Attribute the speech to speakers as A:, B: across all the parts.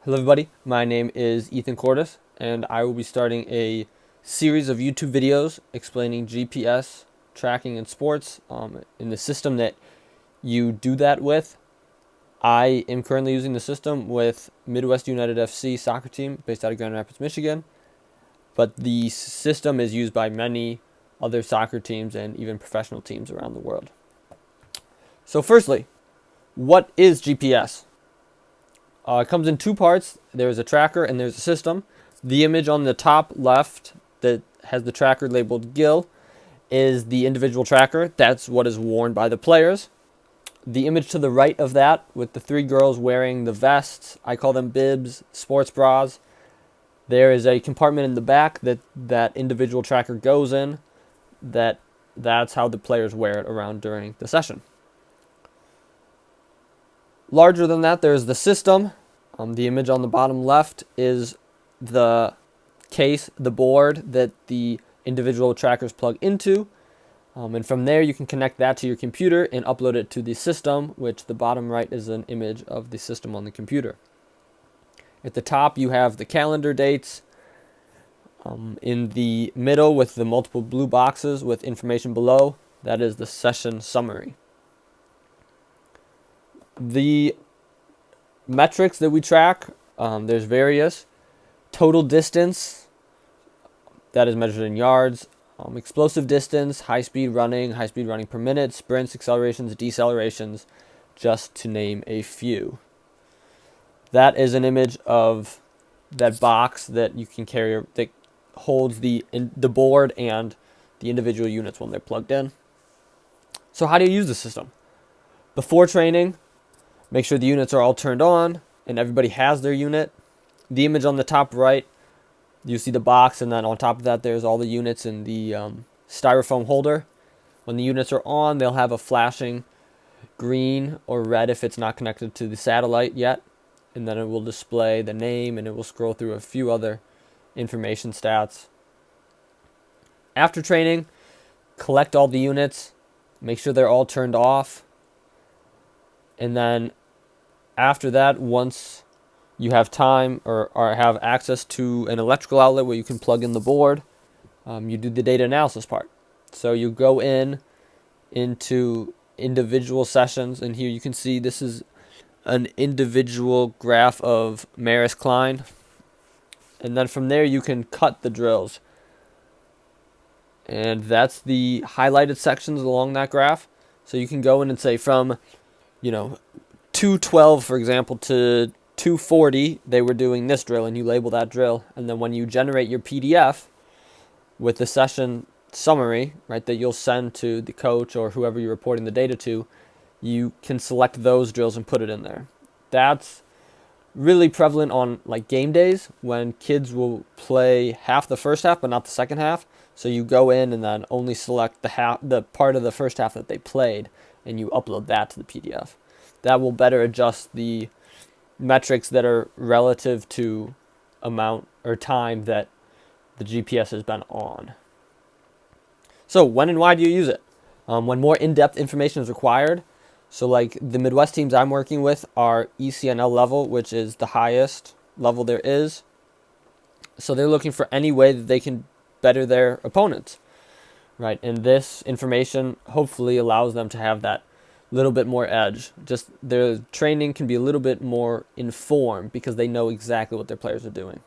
A: Hello, everybody. My name is Ethan Cordes, and I will be starting a series of YouTube videos explaining GPS tracking in sports in the system that you do that with. I am currently using the system with Midwest United FC soccer team based out of Grand Rapids, Michigan, but the system is used by many other soccer teams and even professional teams around the world. So firstly, what is GPS? It comes in two parts. There's a tracker and there's a system. The image on the top left that has the tracker labeled GIL is the individual tracker. That's what is worn by the players. The image to the right of that with the three girls wearing the vests, I call them bibs, sports bras. There is a compartment in the back that individual tracker goes in. That's how the players wear it around during the session. Larger than that, there's the system. The image on the bottom left is the case, the board that the individual trackers plug into. And from there, you can connect that to your computer and upload it to the system, which the bottom right is an image of the system on the computer. At the top, you have the calendar dates. In the middle, with the multiple blue boxes with information below, that is the session summary. The metrics that we track, there's various. Total distance, that is measured in yards. Explosive distance, high speed running per minute, sprints, accelerations, decelerations, just to name a few. That is an image of that box that you can carry that holds the board and the individual units when they're plugged in. So how do you use the system? Before training, make sure the units are all turned on and everybody has their unit. The image on the top right, you see the box, and then on top of that there's all the units in the styrofoam holder. When the units are on, they'll have a flashing green or red if it's not connected to the satellite yet, and then it will display the name and it will scroll through a few other information stats. After training, collect all the units, make sure they're all turned off, and then after that, once you have time or have access to an electrical outlet where you can plug in the board, you do the data analysis part. So you go into individual sessions, and here you can see this is an individual graph of Maris-Klein. And then from there you can cut the drills. And that's the highlighted sections along that graph. So you can go in and say from, 212, for example, to 240, they were doing this drill, and you label that drill. And then when you generate your PDF with the session summary, right, that you'll send to the coach or whoever you're reporting the data to, you can select those drills and put it in there. That's really prevalent on like game days when kids will play half the first half but not the second half. So you go in and then only select the part of the first half that they played, and you upload that to the PDF. That will better adjust the metrics that are relative to amount or time that the GPS has been on. So when and why do you use it? When more in-depth information is required. So like the Midwest teams I'm working with are ECNL level, which is the highest level there is. So they're looking for any way that they can better their opponents, right? And this information hopefully allows them to have that little bit more edge. Just their training can be a little bit more informed because they know exactly what their players are doing.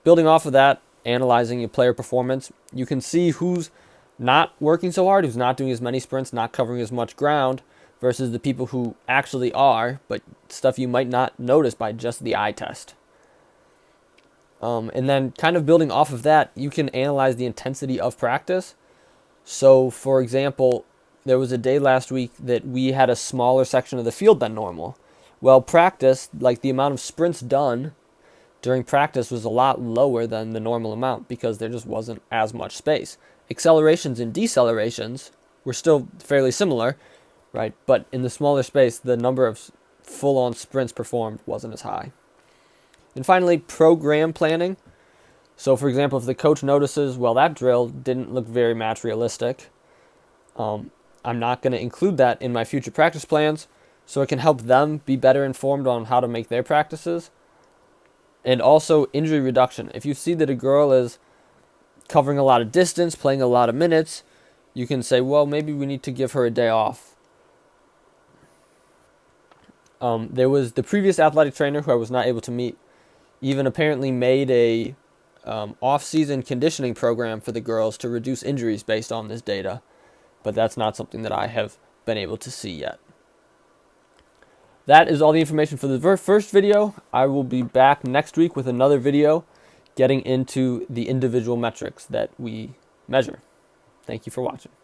A: Building off of that, analyzing your player performance, you can see who's not working so hard, who's not doing as many sprints, not covering as much ground, versus the people who actually are, but stuff you might not notice by just the eye test. And then kind of building off of that, you can analyze the intensity of practice. So, for example, there was a day last week that we had a smaller section of the field than normal. Well, practice, like the amount of sprints done during practice was a lot lower than the normal amount because there just wasn't as much space. Accelerations and decelerations were still fairly similar, right? But in the smaller space, the number of full-on sprints performed wasn't as high. And finally, program planning. So, for example, if the coach notices, well, that drill didn't look very match realistic, I'm not going to include that in my future practice plans, so it can help them be better informed on how to make their practices. And also injury reduction. If you see that a girl is covering a lot of distance, playing a lot of minutes, you can say, well, maybe we need to give her a day off. There was the previous athletic trainer who I was not able to meet, even apparently made a off-season conditioning program for the girls to reduce injuries based on this data, but that's not something that I have been able to see yet. That is all the information for the first video. I will be back next week with another video getting into the individual metrics that we measure. Thank you for watching.